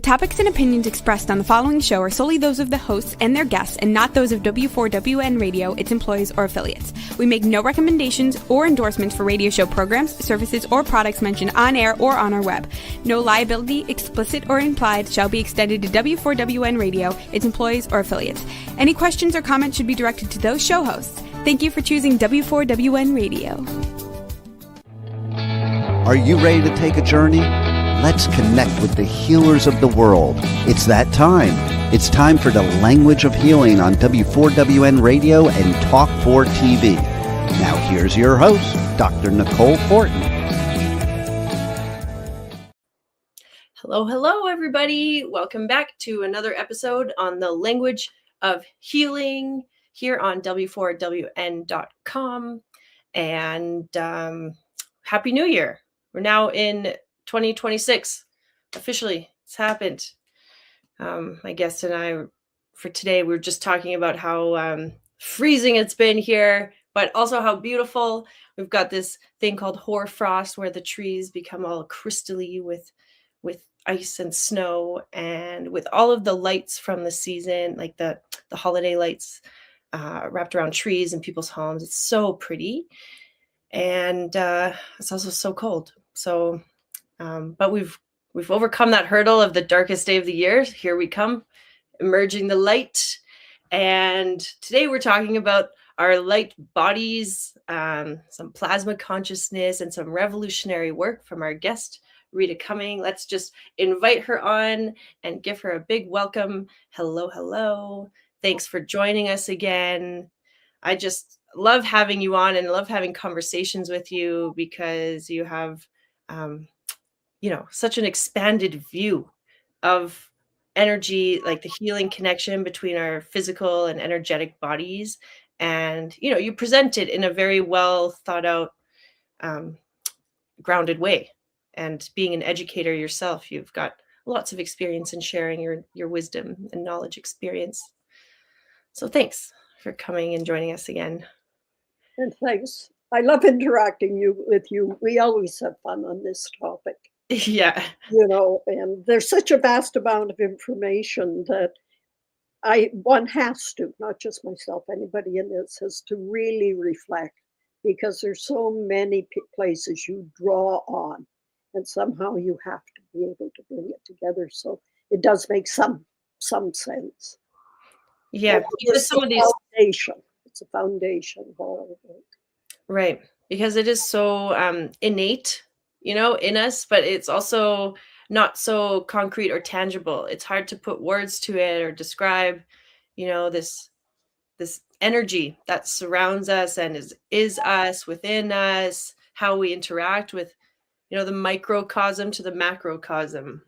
topics and opinions expressed on the following show are solely those of the hosts and their guests and not those of W4WN Radio, its employees, or affiliates. We make no recommendations or endorsements for radio show programs, services, or products mentioned on air or on our web. No liability, explicit or implied, shall be extended to W4WN Radio, its employees, or affiliates. Any questions or comments should be directed to those show hosts. Thank you for choosing W4WN Radio. Are you ready to take a journey? Let's connect with the healers of the world. It's that time. It's time for the Language of Healing on W4WN Radio and Talk 4 TV. Now here's your host, Dr. Nicole Fortin. Hello, everybody. Welcome back to another episode on the Language of Healing here on W4WN.com. And Happy New Year. We're now in 2026. Officially, it's happened. My guest and I, for today, we were just talking about how freezing it's been here, but also how beautiful. We've got this thing called hoarfrost, where the trees become all crystally with ice and snow, and with all of the lights from the season, like the holiday lights wrapped around trees and people's homes. It's so pretty, and it's also so cold. So. But we've overcome that hurdle of the darkest day of the year. Here we come, emerging the light. And today we're talking about our light bodies, some plasma consciousness, and some revolutionary work from our guest, Rita Cumming. Let's just invite her on and give her a big welcome. Hello. Thanks for joining us again. I just love having you on and love having conversations with you because you have such an expanded view of energy, like the healing connection between our physical and energetic bodies. And, you present it in a very well thought out, grounded way. And being an educator yourself, you've got lots of experience in sharing your wisdom and knowledge experience. So thanks for coming and joining us again. And thanks. I love interacting with you. We always have fun on this topic. Yeah. And there's such a vast amount of information that one has to, not just myself, anybody in this has to really reflect, because there's so many places you draw on, and somehow you have to be able to bring it together. So it does make some sense. Yeah. Because some of these foundation. It's a foundation of all of it. Right. Because it is so innate, in us, but it's also not so concrete or tangible. It's hard to put words to it or describe, this energy that surrounds us and is us, within us, how we interact with, the microcosm to the macrocosm.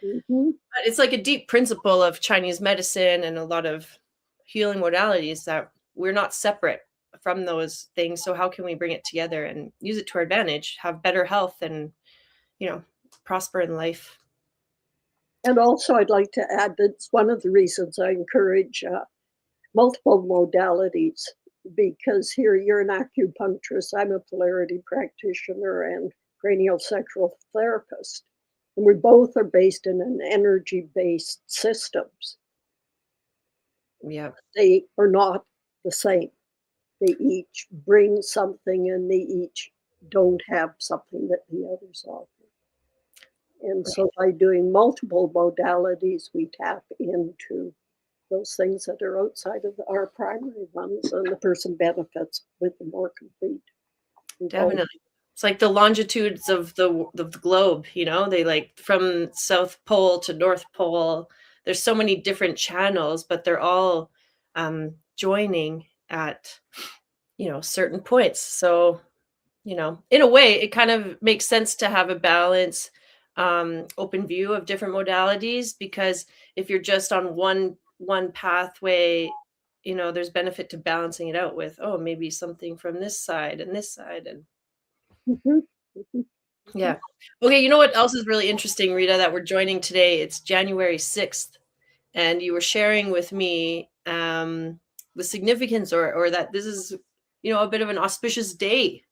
Mm-hmm. But it's like a deep principle of Chinese medicine and a lot of healing modalities that we're not separate from those things. So how can we bring it together and use it to our advantage, have better health and, prosper in life? And also I'd like to add that's one of the reasons I encourage multiple modalities, because here you're an acupuncturist, I'm a polarity practitioner and cranial sacral therapist. And we both are based in an energy-based systems. Yeah. They are not the same. They each bring something and they each don't have something that the others offer. And so by doing multiple modalities, we tap into those things that are outside of our primary ones, and the person benefits with the more complete. Definitely. It's like the longitudes of the globe, they like from South Pole to North Pole. There's so many different channels, but they're all joining at certain points. So in a way it kind of makes sense to have a balance, open view of different modalities, because if you're just on one pathway, there's benefit to balancing it out with maybe something from this side and mm-hmm. Yeah. Okay, you know what else is really interesting, Rita, that we're joining today? It's January 6th, and you were sharing with me the significance or that this is, a bit of an auspicious day.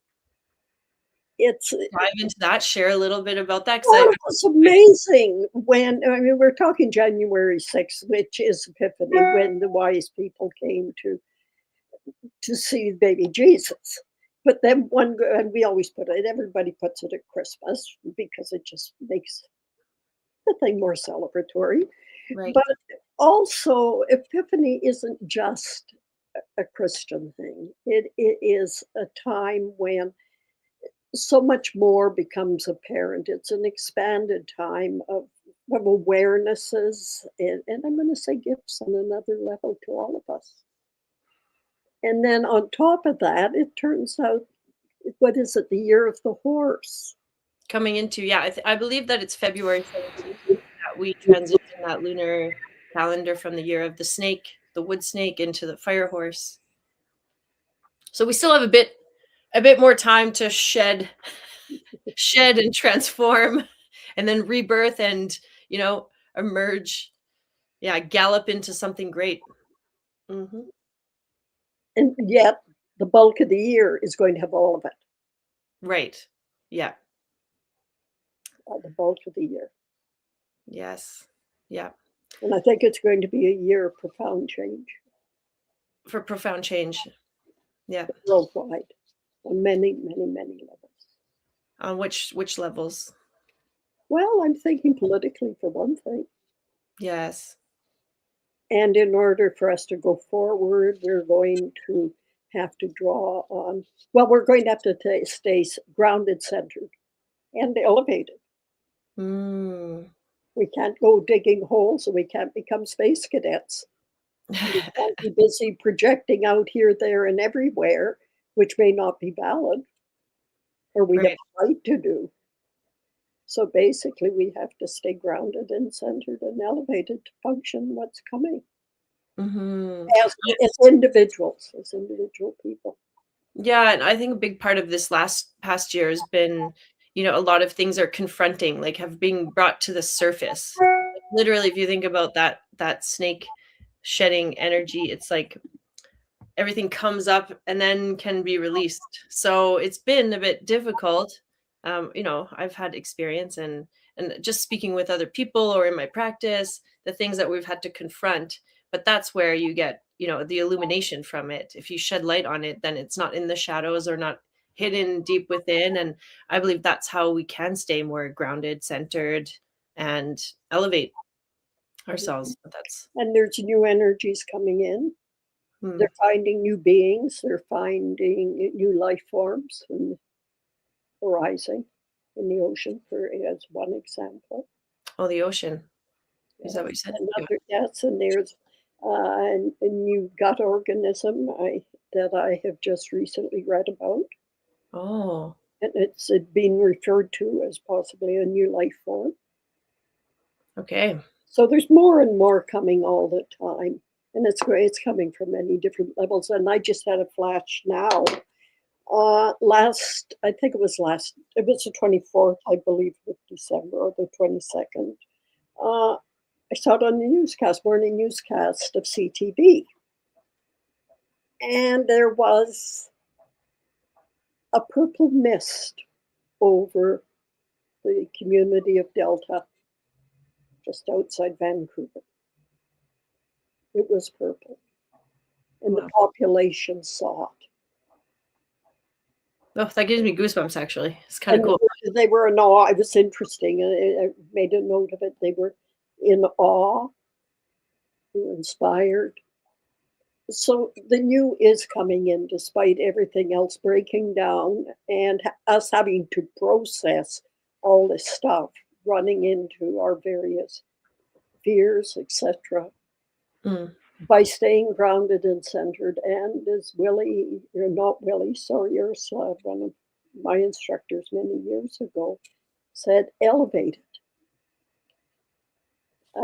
it's dive into that, share a little bit about that. oh, it's amazing when, I mean, we're talking January 6th, which is Epiphany, when the wise people came to see baby Jesus. But then and we always put it, everybody puts it at Christmas because it just makes the thing more celebratory. Right. But also, Epiphany isn't just a Christian thing. It is a time when so much more becomes apparent. It's an expanded time of awarenesses and I'm going to say gifts on another level to all of us. And then on top of that, it turns out, what is it, the year of the horse? Coming into, yeah, I believe that it's February 17th that we transition that lunar calendar from the year of the snake, the wood snake, into the fire horse. So we still have a bit more time to shed and transform and then rebirth and, emerge, gallop into something great. Mm-hmm. And yet the bulk of the year is going to have all of it. Right. Yeah. The bulk of the year. Yes. Yeah. And I think it's going to be a year of profound change. For profound change. Yeah. Worldwide. On many, many, many levels. On which levels? Well, I'm thinking politically for one thing. Yes. And in order for us to go forward, we're going to have to draw on, we're going to have to stay grounded, centered, and elevated. We can't go digging holes, and we can't become space cadets. We can't be busy projecting out here, there, and everywhere, which may not be valid, or we have a right to do. So basically, we have to stay grounded and centered and elevated to function what's coming. Mm-hmm. As individuals, as individual people. Yeah, and I think a big part of this past year has been, a lot of things are confronting, like have been brought to the surface. Like, literally, if you think about that snake shedding energy, it's like everything comes up and then can be released. So it's been a bit difficult. I've had experience and just speaking with other people or in my practice, the things that we've had to confront. But that's where you get, the illumination from it. If you shed light on it, then it's not in the shadows or not hidden deep within. And I believe that's how we can stay more grounded, centered, and elevate ourselves. And there's new energies coming in. They're finding new beings. They're finding new life forms and arising in the ocean, as one example. Oh, the ocean. Is that what you said? Yes, and there's a new gut organism that I have just recently read about. Oh. And it's been referred to as possibly a new life form. Okay. So there's more and more coming all the time. And it's great. It's coming from many different levels. And I just had a flash now. I think it was the 24th, I believe, of December, or the 22nd. I saw it on the morning newscast of CTV. And there was a purple mist over the community of Delta, just outside Vancouver. It was purple. And the population saw it. Oh, that gives me goosebumps, actually. It's kind of cool. They were in awe. It was interesting. I made a note of it. They were in awe. They were inspired. So the new is coming in despite everything else breaking down and us having to process all this stuff, running into our various fears, etc. By staying grounded and centered. And as Willi, Ursula, one of my instructors many years ago, said, elevated.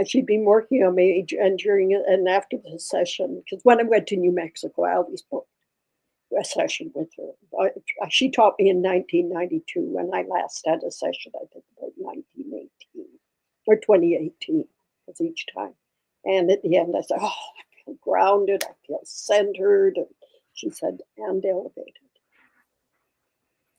She'd been working on me and during and after the session, because when I went to New Mexico, I always booked a session with her. She taught me in 1992 when I last had a session, I think about 1918 or 2018, was each time. And at the end, I said, I feel grounded, I feel centered. And she said, and elevated.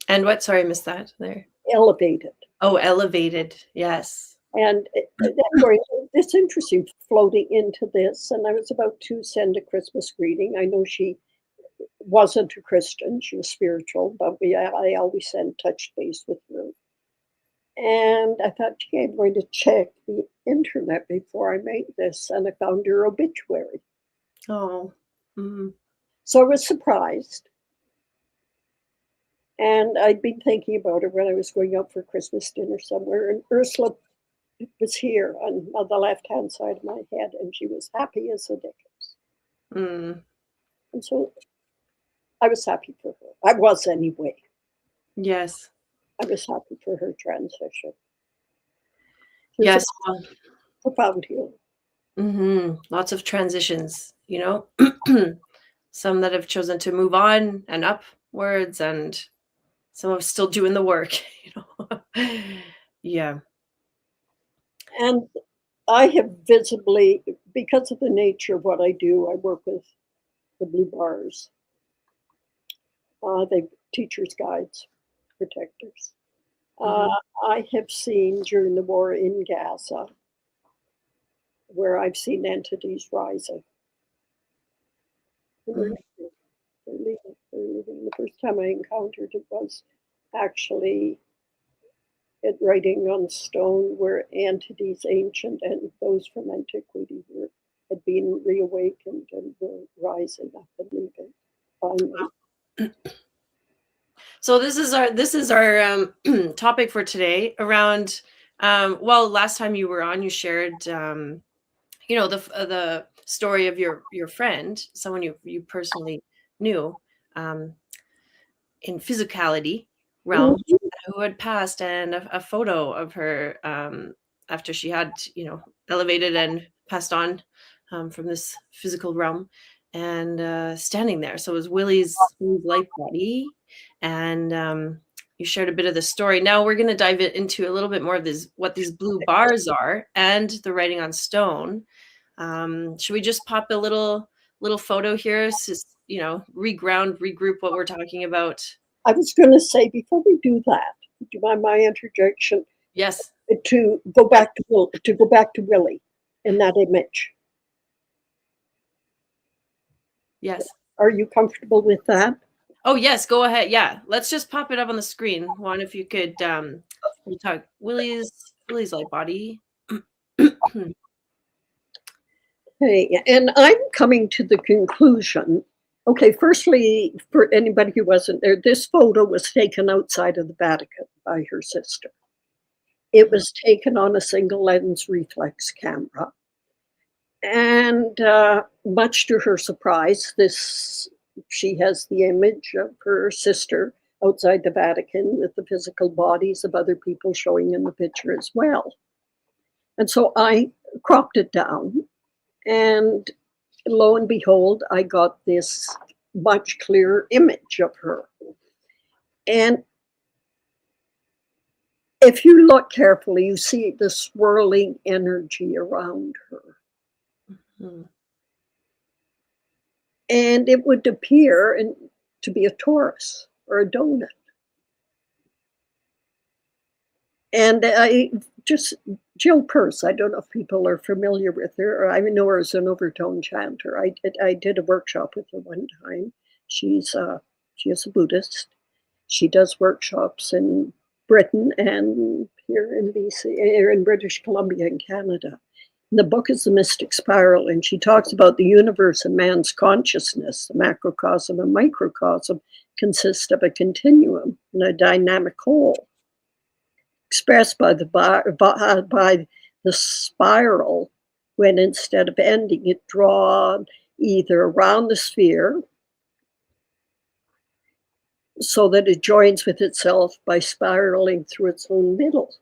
And what? Sorry, I missed that there. Elevated. Oh, elevated. Yes. And anyway, it's interesting floating into this. And I was about to send a Christmas greeting. I know she wasn't a Christian, she was spiritual, but I always send touch base with her. And I thought, gee, I'm going to check the internet before I make this. And I found her obituary. Oh. Mm-hmm. So I was surprised. And I'd been thinking about her when I was going out for Christmas dinner somewhere. And Ursula was here on the left-hand side of my head, and she was happy as a dickens. Mm. And so I was happy for her. I was anyway. Yes. I was happy for her transition. Yes. Profound healing. Mm-hmm. Lots of transitions, you know, some that have chosen to move on and upwards, and some of still doing the work, you know. Yeah. And I have visibly, because of the nature of what I do, I work with the blue bars. They teachers' guides, protectors. I have seen during the war in Gaza, where I've seen entities rising. They're leaving. The first time I encountered it was actually at writing on stone where entities ancient and those from antiquity had been reawakened and were rising up and leaving finally. So this is our topic for today around well, last time you were on, you shared you know, the story of your friend, someone you personally knew in physicality realm, who had passed, and a photo of her after she had, you know, elevated and passed on from this physical realm, and standing there. So it was Willi's life body, and you shared a bit of the story. Now we're going to dive into a little bit more of this, what these blue bars are, and the writing on stone. Should we just pop a little photo here, so, you know, regroup what we're talking about? I was going to say, before we do that, do you mind my interjection? Yes. To go back to Willi in that image. Yes. Are you comfortable with that? Oh yes, go ahead. Yeah, let's just pop it up on the screen. Juan, if you could, you talk Willi's light body. Hey, and I'm coming to the conclusion. Okay, firstly, for anybody who wasn't there, this photo was taken outside of the Vatican by her sister. It was taken on a single lens reflex camera. And much to her surprise, she has the image of her sister outside the Vatican with the physical bodies of other people showing in the picture as well. And so I cropped it down, and lo and behold, I got this much clearer image of her. And if you look carefully, you see the swirling energy around her. Mm-hmm. And it would appear to be a torus or a donut. And Jill Peirce, I don't know if people are familiar with her, or I know her as an overtone chanter. I did a workshop with her one time. She is a Buddhist. She does workshops in Britain and here in BC, or in British Columbia in Canada. And the book is The Mystic Spiral, and she talks about the universe and man's consciousness. The macrocosm and microcosm consist of a continuum and a dynamic whole, expressed by the spiral, when instead of ending, it drawn either around the sphere so that it joins with itself by spiraling through its own middle.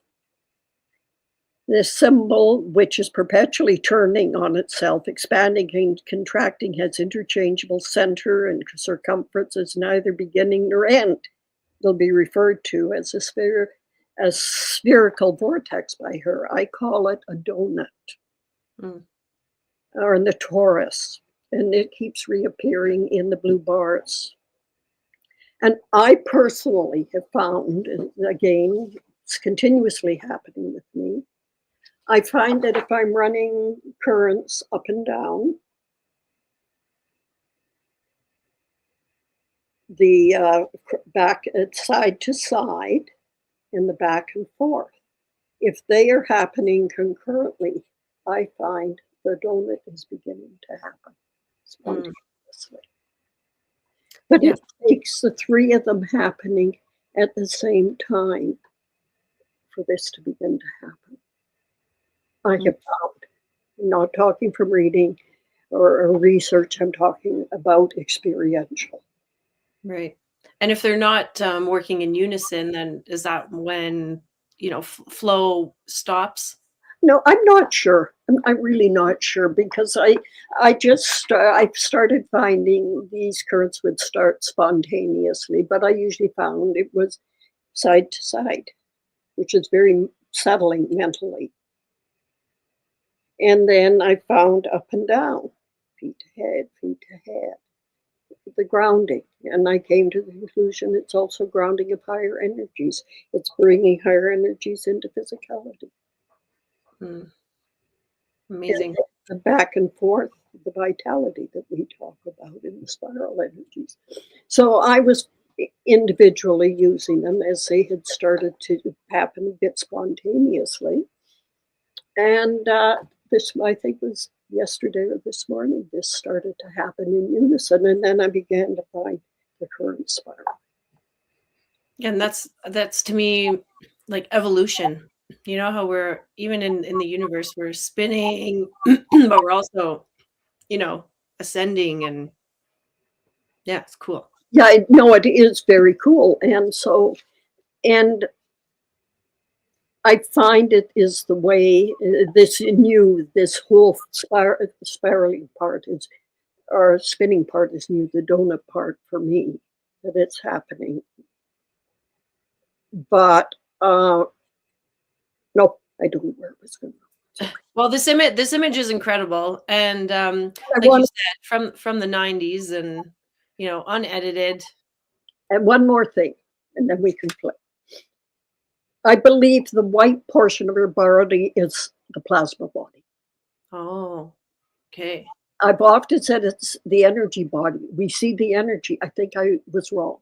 This symbol, which is perpetually turning on itself, expanding and contracting, has interchangeable center and circumference, is neither beginning nor end. It'll be referred to as a spherical vortex by her. I call it a donut, or in the torus, and it keeps reappearing in the blue bars. And I personally have found, again, it's continuously happening with me. I find that if I'm running currents up and down, the back side to side and the back and forth, if they are happening concurrently, I find the donut is beginning to happen spontaneously. But Yeah. it takes the three of them happening at the same time for this to begin to happen. I have found, I'm not talking from reading or research, I'm talking about experiential. Right. And if they're not working in unison, then is that when, flow stops? No, I'm not sure. I'm really not sure because I've started finding these currents would start spontaneously, but I usually found it was side to side, which is very settling mentally. And then I found up and down, feet to head, the grounding. And I came to the conclusion it's also grounding of higher energies. It's bringing higher energies into physicality. Amazing. And the back and forth, the vitality that we talk about in the spiral energies. So I was individually using them as they had started to happen a bit spontaneously. And this, I think, was yesterday or this morning, this started to happen in unison. And then I began to find the current spiral. And that's to me like evolution. You know how we're even in the universe, we're spinning, but we're also, ascending, and yeah, it's cool. Yeah, no, it is very cool. And I find it is the way this whole spiraling part is, or spinning part is new, the donut part for me, that it's happening. But no, I don't know where it was going. Well, this image is incredible, and like you said, from the 90s, and unedited. And one more thing, and then we can flip. I believe the white portion of her body is the plasma body. Oh, okay. I've often said it's the energy body. We see the energy. I think I was wrong.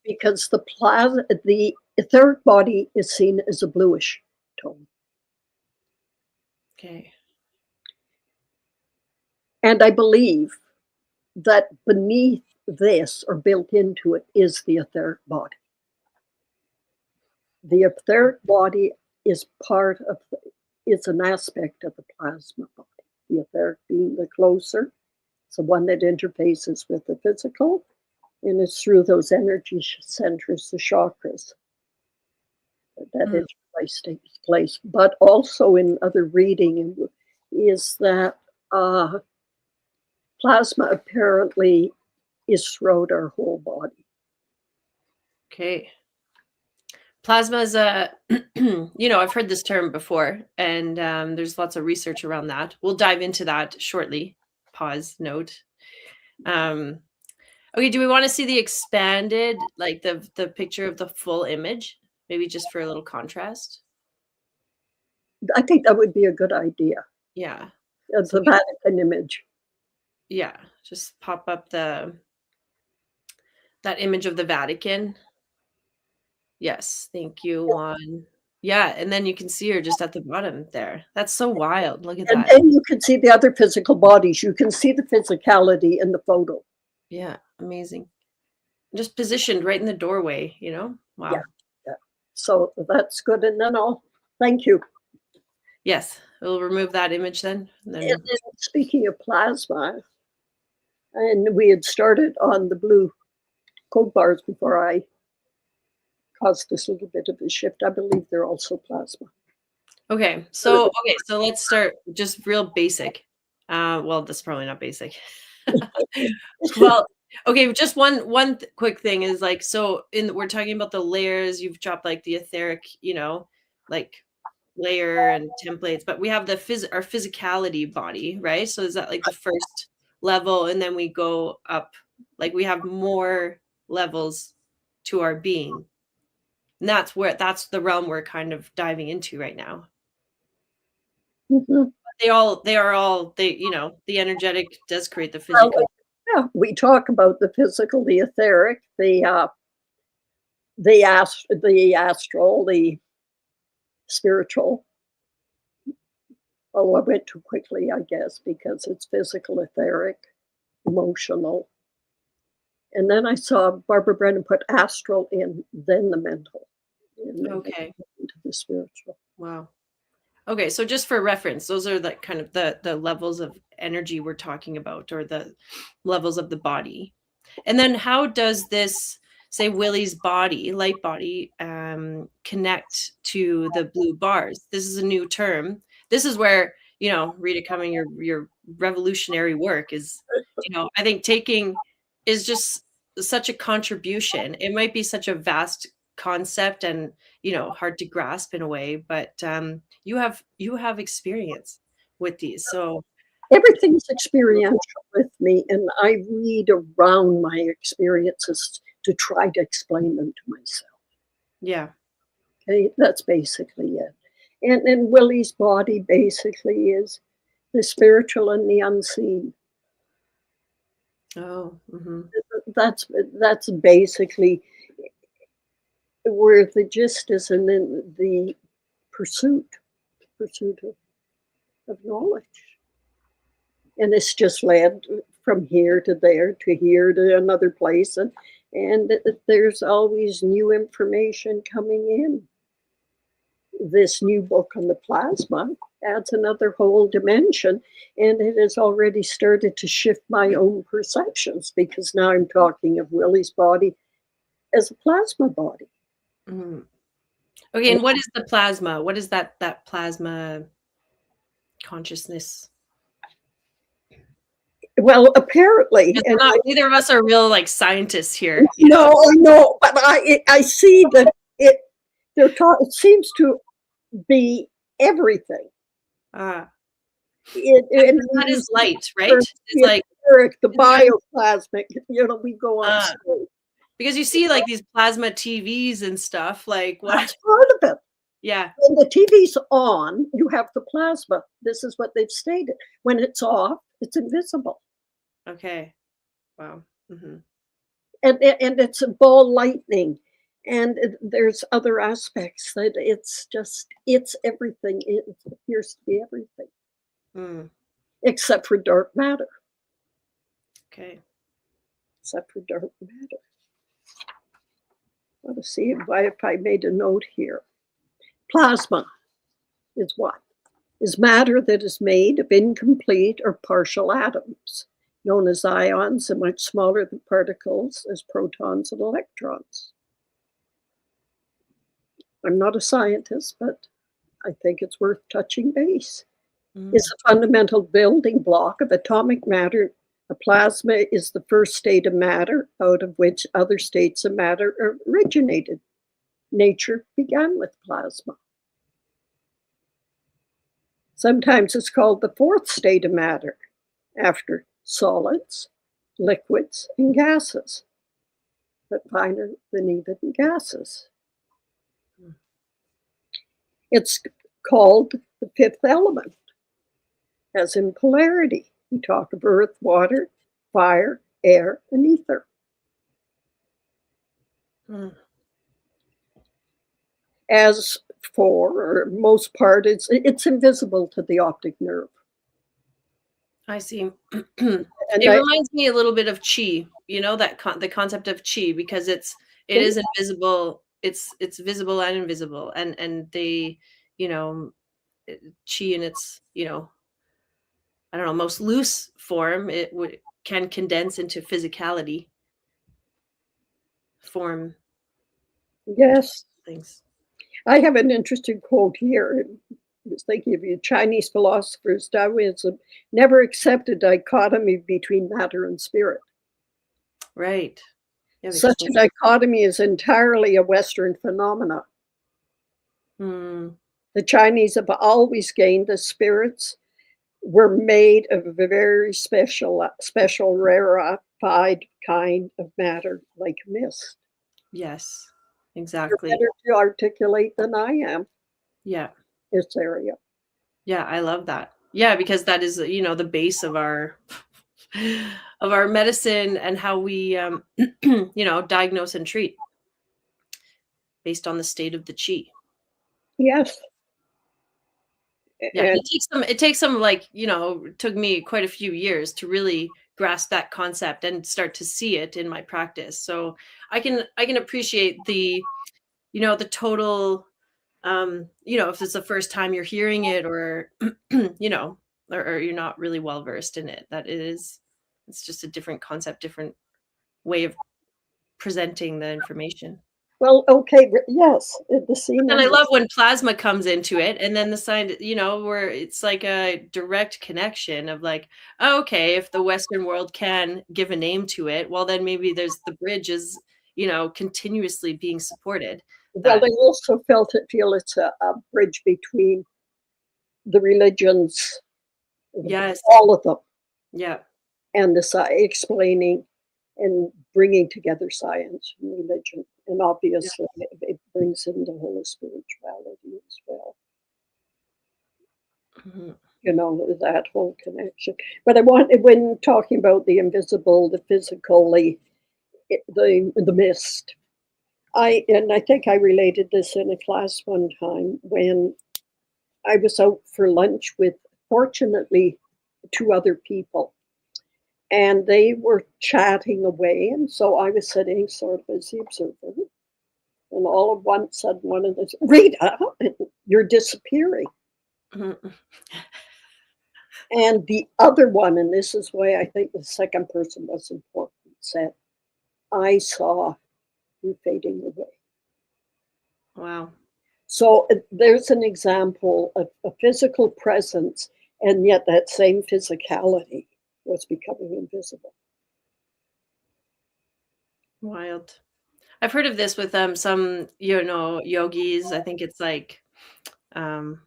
Because the etheric body is seen as a bluish tone. Okay. And I believe that beneath this, or built into it, is the etheric body. The etheric body is is an aspect of the plasma body. The etheric being the closer, it's the one that interfaces with the physical, and it's through those energy centers, the chakras, that interface takes place. But also in other reading is that plasma apparently is throughout our whole body. Okay. Plasma is I've heard this term before, and there's lots of research around that. We'll dive into that shortly. Pause, note. Okay, do we want to see the expanded, like the picture of the full image? Maybe just for a little contrast? I think that would be a good idea. Yeah. The Vatican image. Yeah, just pop up that image of the Vatican. Yes, thank you, Juan. Yeah, and then you can see her just at the bottom there. That's so wild. Look at that. And then you can see the other physical bodies. You can see the physicality in the photo. Yeah, amazing. Just positioned right in the doorway, Wow. Yeah. So that's good. And then thank you. Yes, we'll remove that image then. And then speaking of plasma, and we had started on the blue code bars before I caused this little bit of a shift. I believe they're also plasma. Okay, so let's start just real basic. Well, that's probably not basic. Well, okay, just one quick thing is like, so we're talking about the layers. You've dropped like the etheric, like layer and templates, but we have our physicality body, right? So is that like the first level, and then we go up. Like we have more levels to our being. And that's the realm we're kind of diving into right now. Mm-hmm. The energetic does create the physical. Yeah, we talk about the physical, the etheric, the astral, the spiritual. Oh, I went too quickly, I guess, because it's physical, etheric, emotional. And then I saw Barbara Brennan put astral in, then the mental. Okay. Into the spiritual. Wow. Okay, so just for reference, those are the kind of the levels of energy we're talking about, or the levels of the body. And then how does this, say, Willi's body, light body, connect to the blue bars? This is a new term. This is where, Rita Cumming, your revolutionary work is, I think taking is just such a contribution. It might be such a vast concept and, hard to grasp in a way, but you have experience with these. So everything's experiential with me, and I read around my experiences to try to explain them to myself. Yeah. Okay, that's basically it. And Willi's body basically is the spiritual and the unseen. Oh, mm-hmm. That's basically where the gist is, and then the pursuit of knowledge. And it's just led from here to there to here to another place, and there's always new information coming in. This new book on the plasma adds another whole dimension, and it has already started to shift my own perceptions, because now I'm talking of Willi's body as a plasma body. Mm-hmm. Okay, and what is the plasma? What is that plasma consciousness? Well, apparently, and neither of us are real scientists here. No, but I see that it seems to be everything. That is light, right? It's like the bioplasmic. We go on. Because you see these plasma TVs and stuff. What? That's part of it. Yeah. When the TV's on, you have the plasma. This is what they've stated. When it's off, it's invisible. Okay. Wow. Mm-hmm. And it's a ball lightning. And there's other aspects that it's everything. It appears to be everything. Except for dark matter. Okay. Except for dark matter. Let's see if I made a note here. Plasma is what? Is matter that is made of incomplete or partial atoms, known as ions, and much smaller than particles as protons and electrons. I'm not a scientist, but I think it's worth touching base. It's a fundamental building block of atomic matter. A plasma is the first state of matter out of which other states of matter originated. Nature began with plasma. Sometimes it's called the fourth state of matter, after solids, liquids, and gases, but finer than even gases. It's called the fifth element, as in polarity. We talk of earth, water, fire, air, and ether. As for, or most part, it's invisible to the optic nerve. I see. It reminds me a little bit of chi, the concept of chi, because it is invisible. It's visible and invisible, and they, chi in its, I don't know, most loose form, can condense into physicality form. Yes. Things. I have an interesting quote here. I was thinking of you. Chinese philosophers, Taoism, never accepted dichotomy between matter and spirit. Right. Yeah, such a dichotomy is entirely a Western phenomenon. The Chinese have always gained the spirits were made of a very special rarefied kind of matter, like mist. Yes, You're exactly. better to articulate than I am Yeah. this area. Yeah, I love that. Yeah, because that is, the base of our medicine and how we diagnose and treat based on the state of the chi. Yes. Yeah, And it takes some like, it took me quite a few years to really grasp that concept and start to see it in my practice. So I can appreciate the total if it's the first time you're hearing it or or you're not really well versed in it, it's just a different concept, different way of presenting the information. well, okay, yes, the scene And I and love when plasma comes into it, and then the side, where it's like a direct connection of like, oh, okay, if the Western world can give a name to it, well, then maybe there's the bridge is, continuously being supported. well, That they also feel it's a bridge between the religions, yes, all of them, yeah, and explaining and bringing together science and religion. And yeah, obviously, it brings in the whole spirituality as well. mhm, That whole connection. But when talking about the invisible, the physically, the mist. I think I related this in a class one time when I was out for lunch with, fortunately, two other people, and they were chatting away, and so I was sitting sort of as the observer, and all of one sudden one of them said, "Rita, you're disappearing." mhm. And the other one, and this is why I think the second person was important, said, "I saw you fading away." Wow. So there's an example of a physical presence, and yet that same physicality was becoming invisible. Wild. I've heard of this with some, yogis. I think it's like um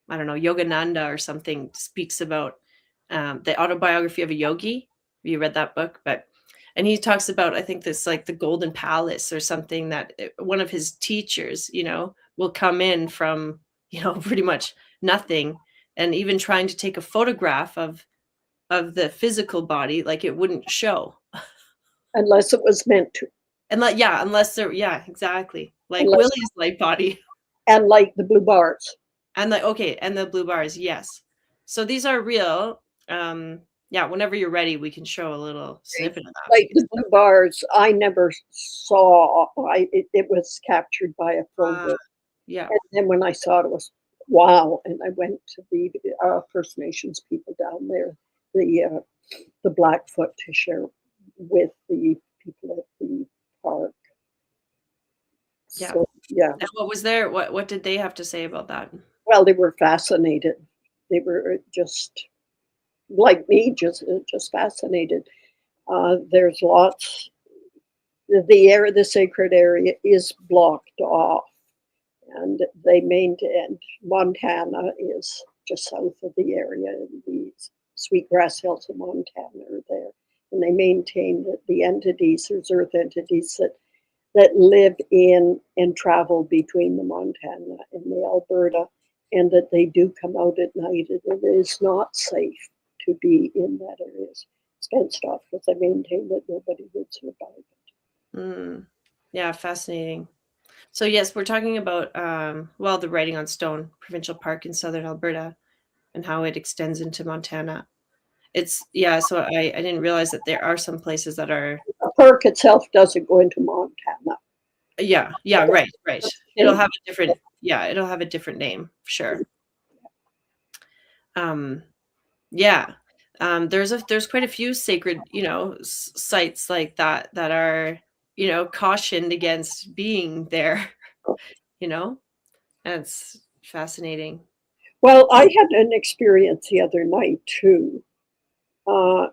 I don't know, Yogananda or something speaks about the autobiography of a yogi. Have you read that book? And he talks about, I think this like the Golden Palace or something that one of his teachers, will come in from, pretty much nothing, and even trying to take a photograph of the physical body, like it wouldn't show. Unless it was meant to. And like, yeah, unless they're, yeah, exactly. Like Unless, Willi's light body. and like the blue bars. And the okay, and the blue bars, yes. So these are real. Yeah, whenever you're ready, we can show a little snippet of that Like because the blue bars, I never saw. It was captured by a uh, program, yeah, and then when I saw it, it was wow. And I went to the First Nations people down there, the Blackfoot, to share with the people at the park. yeah. So yeah, And what was there? What did they have to say about that? well, they were fascinated. They were just like me, just fascinated. There's lots. The sacred area is blocked off, and they maintain. Montana is just south of the area, and the Sweetgrass Hills of Montana are there, and they maintain that the entities, there's earth entities that live in and travel between the Montana and the Alberta, and that they do come out at night, and it is not safe to be in that area. It's fenced off because they maintain that nobody would survive it. Mm, yeah, fascinating. So yes, we're talking about the Writing on Stone Provincial Park in southern Alberta and how it extends into Montana. It's yeah. So I didn't realize that there are some places that are The park itself doesn't go into Montana. yeah, right. It'll And have a different it'll have a different name, sure. Um, yeah. There's quite a few sacred, sites like that that are, cautioned against being there, you know? And it's fascinating. well, I had an experience the other night too. Uh,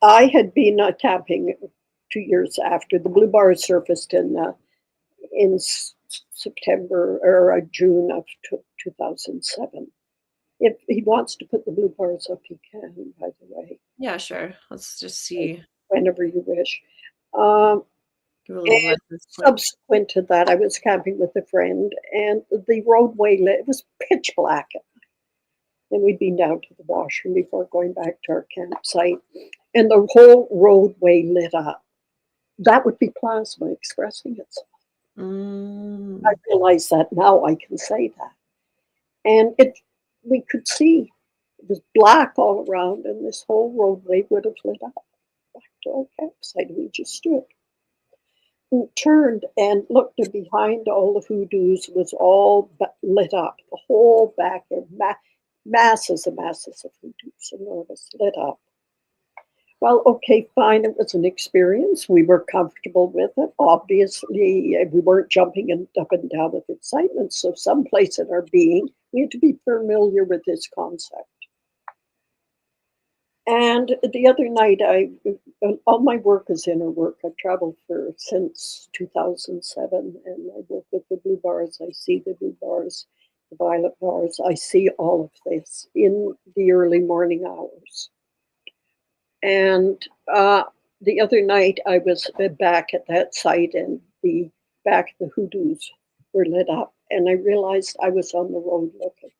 I had been camping 2 years after the blue bars surfaced in September or June of 2007. If he wants to put the blue bars up, he can, by the way. Yeah, sure. Let's just see. Whenever you wish. Give a little And reference point. subsequent to that, I was camping with a friend, and the roadway lit. It was pitch black at night. And we'd been down to the washroom before going back to our campsite, and the whole roadway lit up. That would be plasma expressing itself. I realize that now. I can say that, and we could see it was black all around, and this whole roadway would have lit up. Back to our campsite, we just stood. We turned and looked, and behind all the hoodoos was all lit up. The whole back end, masses and masses of hoodoos, enormous, lit up. Well, okay, fine. It was an experience. We were comfortable with it. Obviously, we weren't jumping up and down with excitement. So someplace in our being, we had to be familiar with this concept. And the other night, all my work is inner work. I've traveled since 2007, and I work with the blue bars. I see the blue bars, the violet bars. I see all of this in the early morning hours. And the other night, I was back at that site, and the back of the hoodoos were lit up, and I realized I was on the road looking.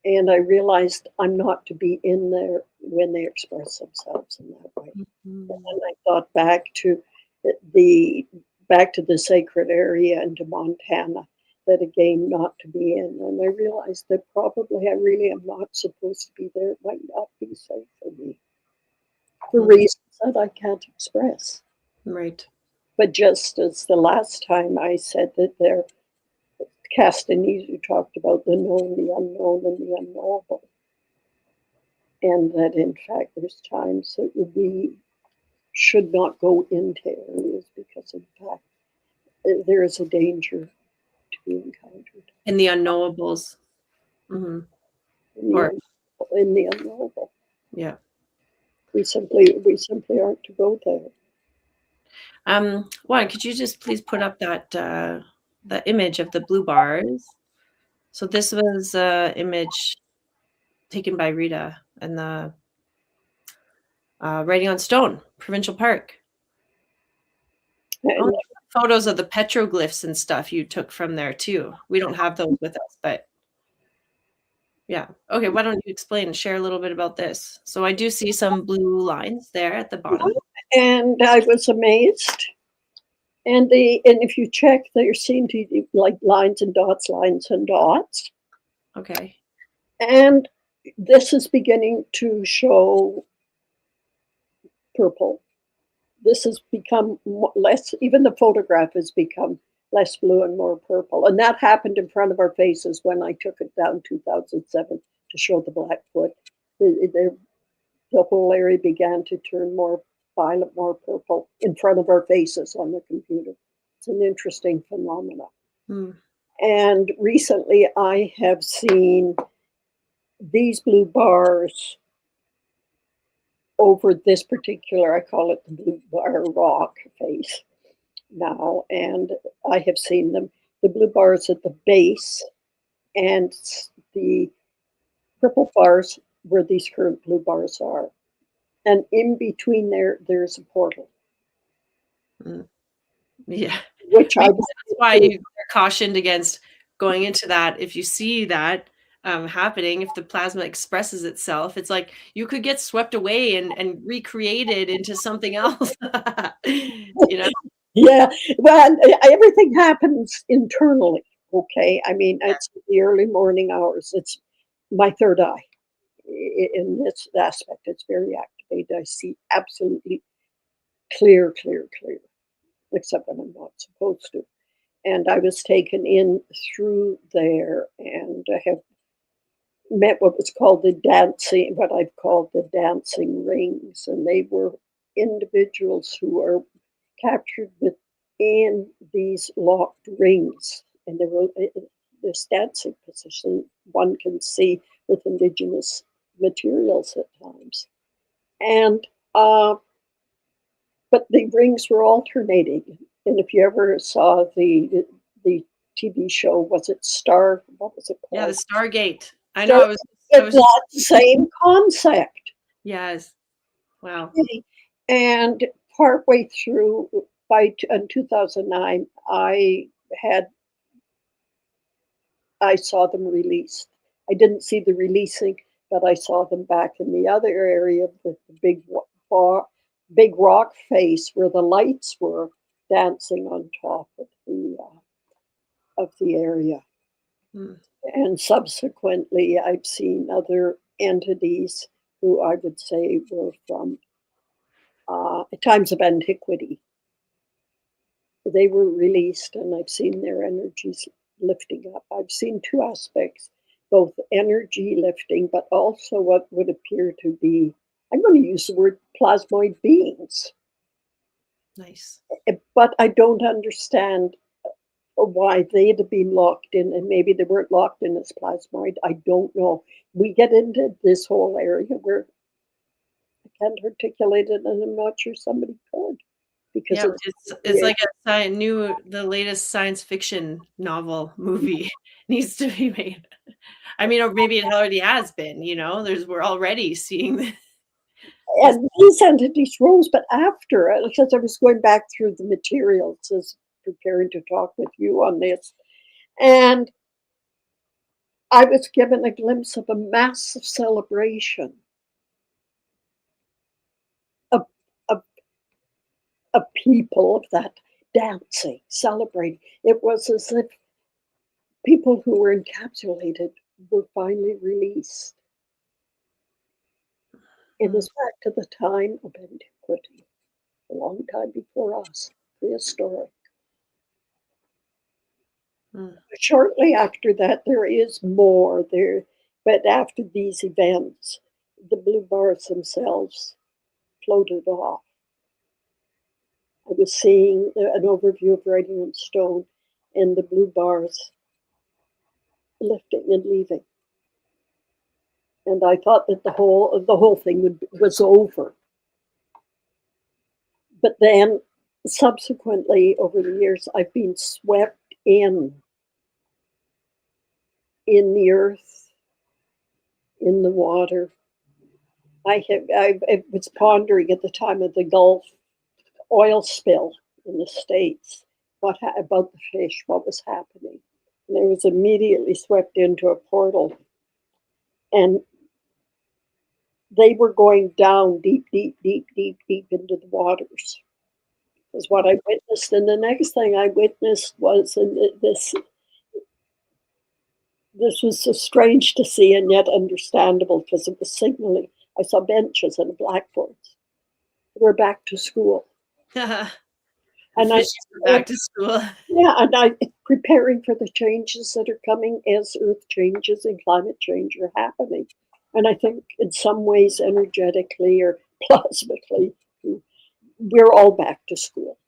And I realized I'm not to be in there when they express themselves in that way. And then I thought back to the sacred area into Montana, that again, not to be in. And I realized that probably I really am not supposed to be there. It might not be safe for me for reasons that I can't express. Right. But just as the last time I said that there, Castanese talked about the known, the unknown, and the unknowable. And that in fact, there's times that we should not go into areas because in fact, there is a danger to be encountered. In the unknowables. In the unknowable. Yeah. We simply aren't to go there. Juan, could you just please put up that the image of the blue bars? So this was an image taken by Rita and the Writing on Stone, Provincial Park. And photos of the petroglyphs and stuff you took from there too. We don't have those with us, but yeah. Okay, why don't you explain and share a little bit about this? So I do see some blue lines there at the bottom. And I was amazed. And if you check, there seem to be like lines and dots. Okay. And this is beginning to show purple. This has become less, even the photograph has become less blue and more purple. And that happened in front of our faces when I took it down 2007 to show the Blackfoot. The whole area began to turn more violet, more purple in front of our faces on the computer. It's an interesting phenomenon. And recently I have seen these blue bars over this particular, I call it the blue bar rock face now, and I have seen them, the blue bars at the base and the purple bars where these current blue bars are. And in between there's a portal. Yeah. Which that's why you're cautioned against going into that. If you see that happening, if the plasma expresses itself, it's like you could get swept away and recreated into something else. You know? Yeah, well, everything happens internally. Okay, I mean, it's the early morning hours. It's my third eye in this aspect. It's very activated. I see absolutely clear, except when I'm not supposed to. And I was taken in through there, and I have met what was called what I've called the dancing rings, and they were individuals who are captured within these locked rings, and they were this dancing position one can see with Indigenous materials at times, and but the rings were alternating. And if you ever saw the TV show, was it Star? What was it Yeah, the called? Stargate. I know. Star, I it's was. that same concept. Yes. Wow. And partway through, in 2009, I saw them released. I didn't see the releasing, but I saw them back in the other area with the big rock face where the lights were dancing on top of the area. Mm. And subsequently, I've seen other entities who I would say were from times of antiquity. They were released, and I've seen their energies lifting up. I've seen two aspects, both energy lifting, but also what would appear to be, I'm going to use the word plasmoid beings. Nice. But I don't understand why they'd have been locked in, and maybe they weren't locked in as plasmoid. I don't know. We get into this whole area where I can't articulate it, and I'm not sure somebody could. Because Yeah, it's like the latest science fiction novel movie needs to be made. I mean, or maybe it already has been, we're already seeing this. And these entities rose, but after, because I was going back through the materials as preparing to talk with you on this, and I was given a glimpse of a massive celebration of, of, of people of that dancing, celebrating. It was as if people who were encapsulated were finally released. It was back to the time of antiquity, a long time before us, prehistoric. Shortly after that, there is more there, but after these events, the blue bars themselves floated off. I was seeing an overview of writing in stone, and the blue bars lifting and leaving. And I thought that the whole thing was over. But then, subsequently, over the years, I've been swept in the earth, in the water. I was pondering at the time of the Gulf oil spill in the States, about the fish, what was happening. And I was immediately swept into a portal, and they were going down deep, deep, deep, deep, deep into the waters. Is what I witnessed. And the next thing I witnessed was, and this was so strange to see and yet understandable because it was signaling. I saw benches and blackboards. We're back to school. And back to school. Yeah, and I preparing for the changes that are coming as Earth changes and climate change are happening. And I think in some ways, energetically or plasmically, we're all back to school.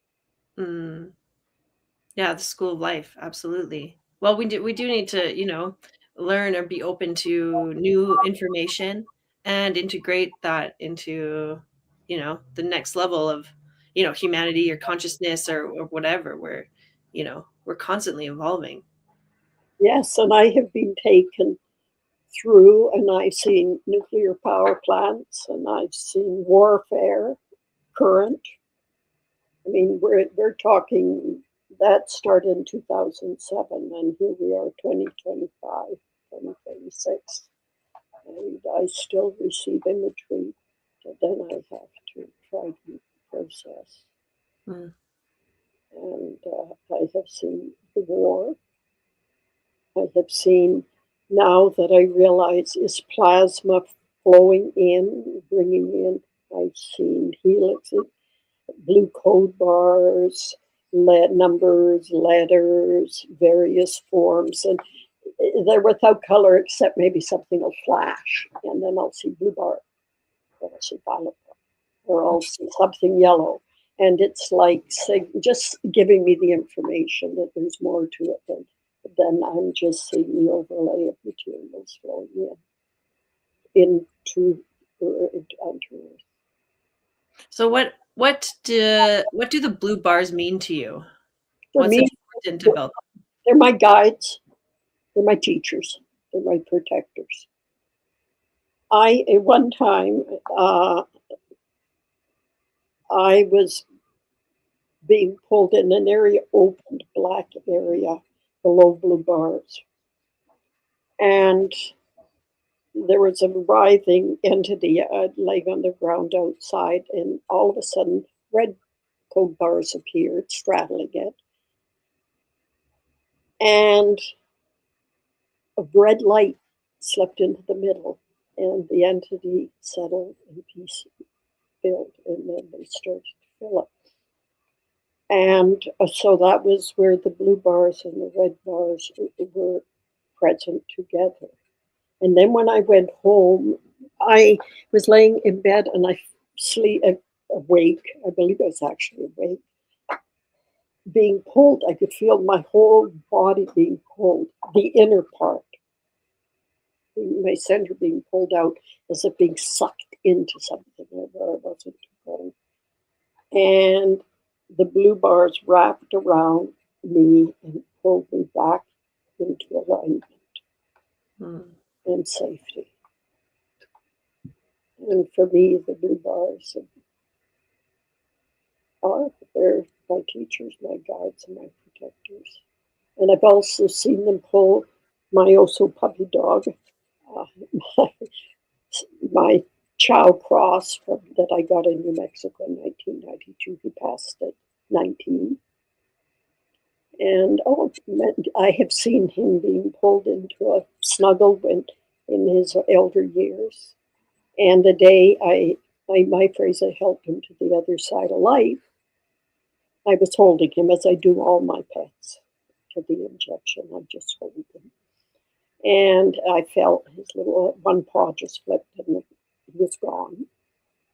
Yeah, the school of life, absolutely. Well, we do need to, learn or be open to new information and integrate that into, the next level of, humanity or consciousness or whatever, where, we're constantly evolving. Yes, and I have been taken through, and I've seen nuclear power plants, and I've seen warfare, current. I mean, we're talking that started in 2007, and here we are, 2025, 2026, and I still receive imagery that then I have to try to process. And I have seen the war. I have seen, now that I realize, is plasma flowing in, bringing in. I've seen helixes, blue code bars, numbers, letters, various forms, and they're without color except maybe something will flash, and then I'll see blue bar, or I'll see violet bar, or I'll see something yellow. And it's like just giving me the information that there's more to it than I'm just seeing the overlay of materials flowing into Earth. So what do the blue bars mean to you? For What's me, important about they're my guides. They're my teachers. They're my protectors. At one time, I was being pulled in an area, opened black area below blue bars. And there was a writhing entity laying on the ground outside, and all of a sudden, red code bars appeared, straddling it. And a red light slipped into the middle, and the entity settled and peace filled, and then they started to fill it. And so that was where the blue bars and the red bars were present together. And then when I went home, I was laying in bed and I awake. I believe I was actually awake, being pulled. I could feel my whole body being pulled, the inner part, my center being pulled out as if being sucked into something where I wasn't going. And the blue bars wrapped around me and pulled me back into alignment and safety. And for me, the blue bars they're my teachers, my guides, and my protectors. And I've also seen them pull my Oso puppy dog, my Chow Cross that I got in New Mexico in 1992. He passed at 19. And I have seen him being pulled into a snuggle in his elder years. And the day my phrase, I helped him to the other side of life, I was holding him as I do all my pets to the injection. I just hold him. And I felt his little one paw just flipped and he was gone.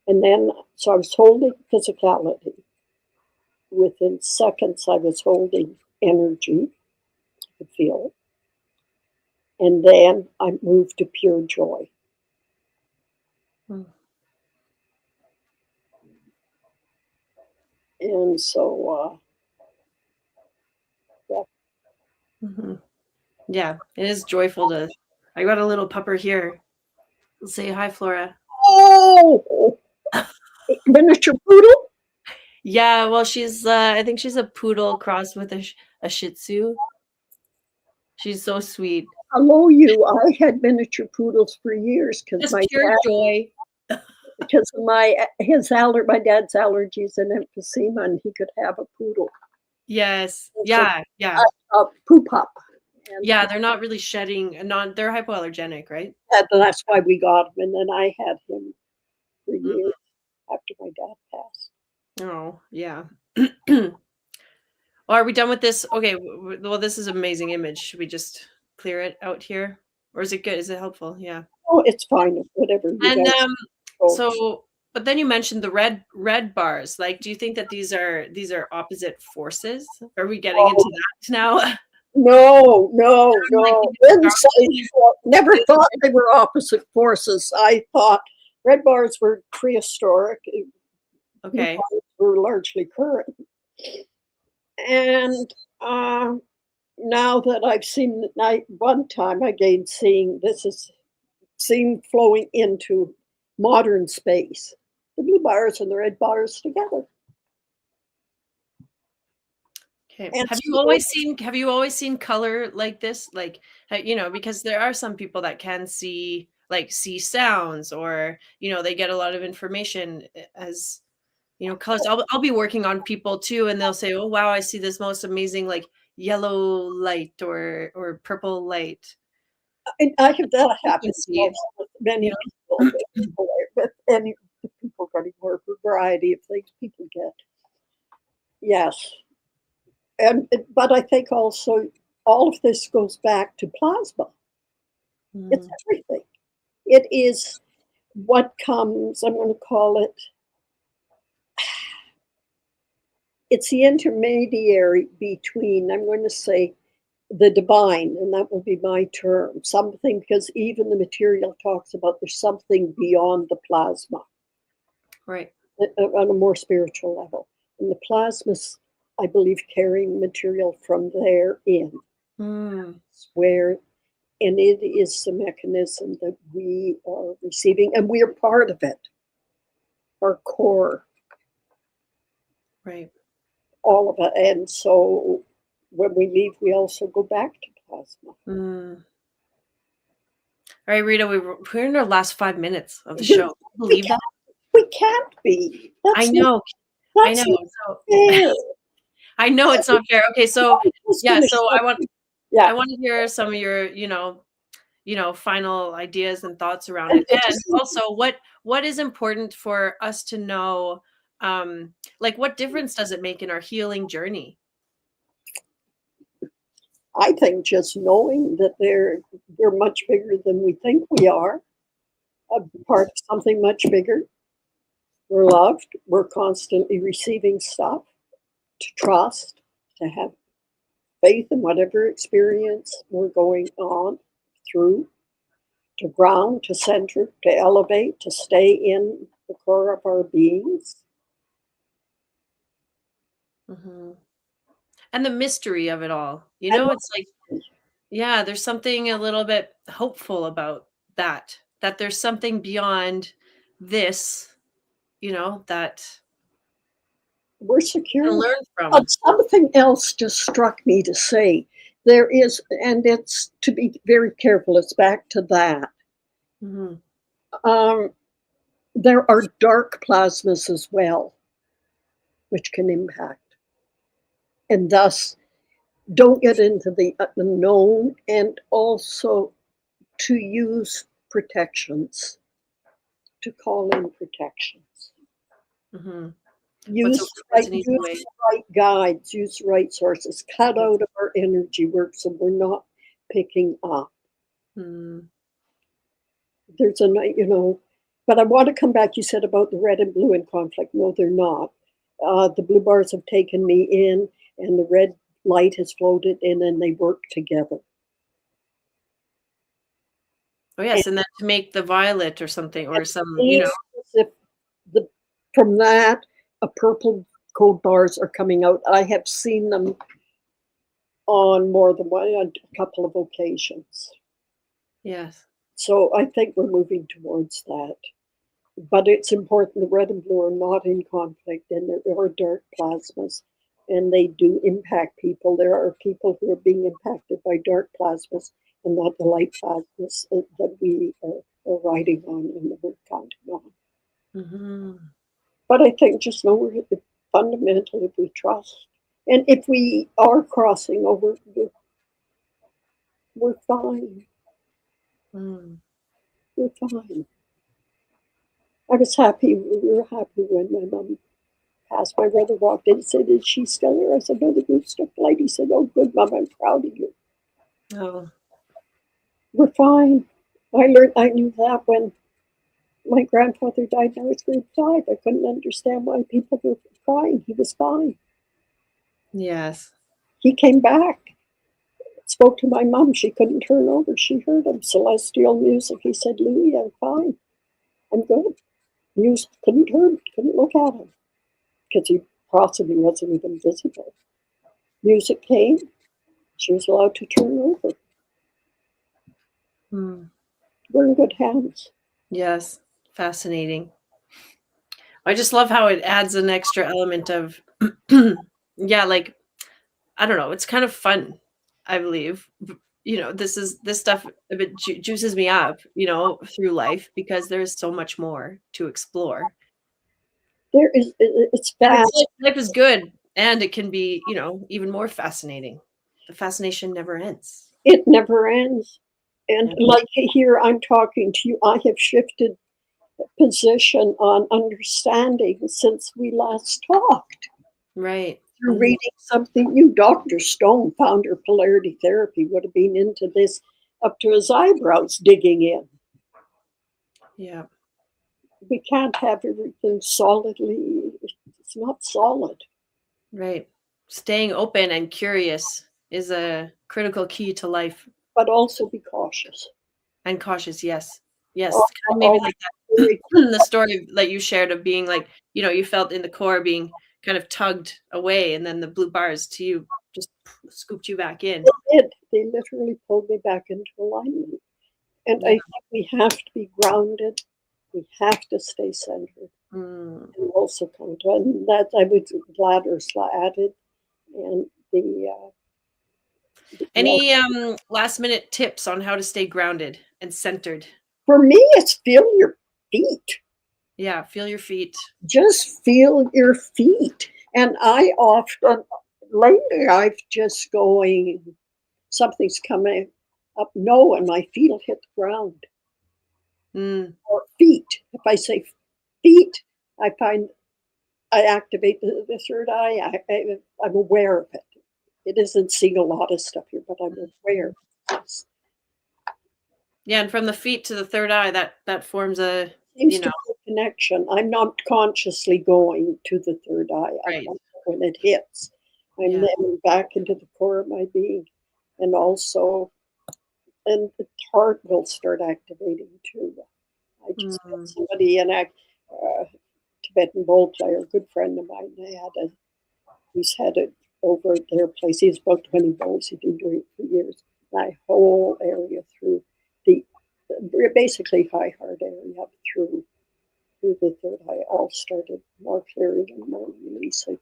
And then, so I was holding physicality. Within seconds, I was holding energy. I could feel it. And then I moved to pure joy. And so, yeah. Mm-hmm. Yeah, it is joyful to. I got a little pupper here. Say hi, Flora. Oh, miniature poodle? Yeah, well, she's. I think she's a poodle crossed with a Shih Tzu. She's so sweet. Hello, you. I had miniature poodles for years because my pure joy. Because of my dad's allergies and emphysema, and he could have a poodle. Yes. And yeah. Yeah. A poo pup. Yeah, they're not really shedding. They're hypoallergenic, right? That's why we got him. And then I had him for years after my dad passed. Oh, yeah. Well, are we done with this? Okay. Well, this is an amazing image. Should we just clear it out here? Or is it good? Is it helpful? Yeah. Oh, it's fine. Whatever. And so, but then you mentioned the red bars. Like, do you think that these are opposite forces? Are we getting into that now? No. Never thought they were opposite forces. I thought red bars were prehistoric. Okay. Were largely current. And now that I've seen one time again, seeing flowing into modern space, the blue bars and the red bars together. Okay. And have you always seen color like this? Like, because there are some people that can see sounds, or, they get a lot of information as, colors. I'll be working on people too, and they'll say, oh, wow, I see this most amazing, like, yellow light or purple light. I have that happen with many people, with any people getting more variety of things people get. Yes. But I think also all of this goes back to plasma. It's everything. It is what comes, I'm going to call it, it's the intermediary between, I'm going to say, the divine, and that will be my term, something, because even the material talks about there's something beyond the plasma. Right. on a more spiritual level. And the plasma's, I believe, carrying material from there in, where, and it is the mechanism that we are receiving, and we are part of it, our core, Right. all of it. And so when we leave, we also go back to plasma. All right, Rita, we're in our last 5 minutes of the show. Can you believe that? We can't be. I know. I know. So, I know it's not fair. Okay, so yeah, so I want to hear some of your final ideas and thoughts around it, and also what is important for us to know. Like, what difference does it make in our healing journey? I think just knowing that we're much bigger than we think we are, a part of something much bigger. We're loved. We're constantly receiving stuff, to trust, to have faith in whatever experience we're going on through, to ground, to center, to elevate, to stay in the core of our beings. And the mystery of it all. It's like, yeah, there's something a little bit hopeful about that there's something beyond this, that we're secure. to learn from. Something else just struck me to say. There is, and it's to be very careful, it's back to that. There are dark plasmas as well, which can impact. And thus, don't get into the unknown, and also to use protections, to call in protections. Use the right guides, use the right sources, cut out of our energy work so we're not picking up. There's but I want to come back. You said about the red and blue in conflict. No, they're not. The blue bars have taken me in, and the red light has floated in, and they work together. Oh yes, and then to make the violet or something, or some, from that, a purple code bars are coming out. I have seen them on more than a couple of occasions. Yes. So I think we're moving towards that. But it's important, the red and blue are not in conflict, and there are dark plasmas, and they do impact people. There are people who are being impacted by dark plasmas and not the light plasmas that we are riding on and that we're counting on. But I think just know we're fundamentally, if we trust, and if we are crossing over, we're fine. We're fine. I was happy. We were happy when my mom passed. My brother walked in and said, "Is she still there?" I said, "No, the group's took flight." He said, "Oh, good, Mom, I'm proud of you." Oh. We're fine. I knew that when my grandfather died. Now it's grade 5. I couldn't understand why people were crying. He was fine. Yes. He came back. Spoke to my mom. She couldn't turn over. She heard him. Celestial music. He said, "Louie, I'm fine. I'm good." Music, couldn't look at him because he possibly wasn't even visible. Music came. She was allowed to turn over. We're in good hands. Yes. Fascinating. I just love how it adds an extra element of, like, I don't know, it's kind of fun, I believe. This stuff a bit juices me up, through life, because there's so much more to explore. It's fast. Life is good, and it can be, even more fascinating. The fascination never ends. It never ends. And like here, I'm talking to you. I have shifted position on understanding since we last talked. Right. Through reading something new. Dr. Stone, founder of polarity therapy, would have been into this up to his eyebrows digging in. Yeah. We can't have everything solidly. It's not solid. Right. Staying open and curious is a critical key to life. But also be cautious. And cautious, yes. Yes. Maybe like that the story that you shared of being like, you felt in the core being kind of tugged away, and then the blue bars to you just scooped you back in. They literally pulled me back into alignment. And I think we have to be grounded. We have to stay centered. And also come to, and that I would glad Ursula added. And any last minute tips on how to stay grounded and centered? For me, it's feel your feet. Yeah, feel your feet. Just feel your feet. And I often, lately, I've just going, something's coming up, no, and my feet will hit the ground. Or feet. If I say feet, I find I activate the third eye. I'm aware of it. It isn't seeing a lot of stuff here, but I'm aware. Yes. Yeah, and from the feet to the third eye, that forms a Seems to be a connection. I'm not consciously going to the third eye. Right. When it hits, I'm then back into the core of my being, and also, and the heart will start activating too. I just had somebody in a Tibetan bowl player, a good friend of mine. He's had it over at their place. He's about 20 bowls. He's been doing it for years. My whole area through basically high heart area up through the third eye all started more clearing and more releasing.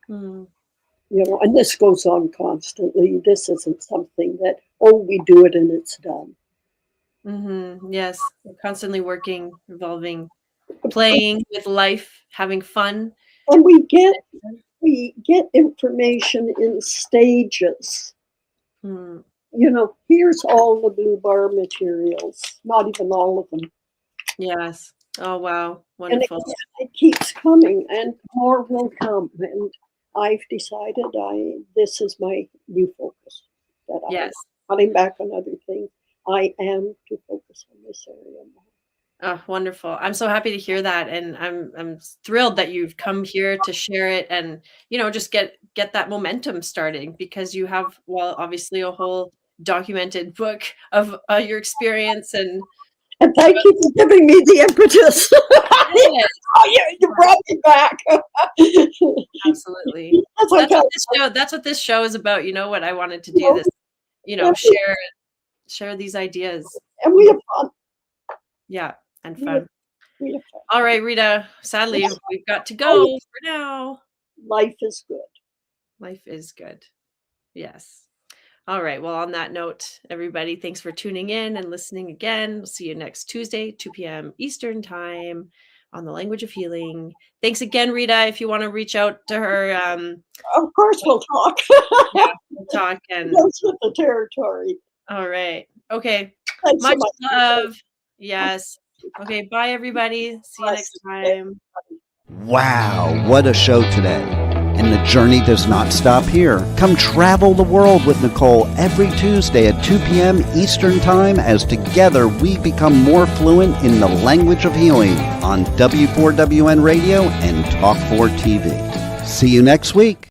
And this goes on constantly. This isn't something that, we do it and it's done. Yes, constantly working, evolving, playing with life, having fun. And we get information in stages. Here's all the blue bar materials, not even all of them. Yes. Oh, wow. Wonderful. And it keeps coming, and more will come. And I've decided this is my new focus. That I'm cutting back on other things. I am to focus on this area now. Oh, wonderful. I'm so happy to hear that. And I'm thrilled that you've come here to share it and, just get that momentum starting, because you have, obviously a whole documented book of your experience. And thank you for giving me the impetus. You brought me back. Absolutely. That's what this show is about. You know what I wanted to do this, share these ideas. And we have fun. Yeah, and fun. We have fun. All right, Rita, sadly, we've got to go for now. Life is good. Life is good. Yes. All right. Well, on that note, everybody, thanks for tuning in and listening again. We'll see you next Tuesday, 2 p.m. Eastern time on The Language of Healing. Thanks again, Rita. If you want to reach out to her. Of course, we'll talk. We'll talk. And that's with the territory. All right. Okay. Thanks much so much. love. Yes. Okay. Bye, everybody. See you next time. Wow, what a show today. And the journey does not stop here. Come travel the world with Nicole every Tuesday at 2 p.m. Eastern Time as together we become more fluent in the language of healing on W4WN Radio and Talk4 TV. See you next week.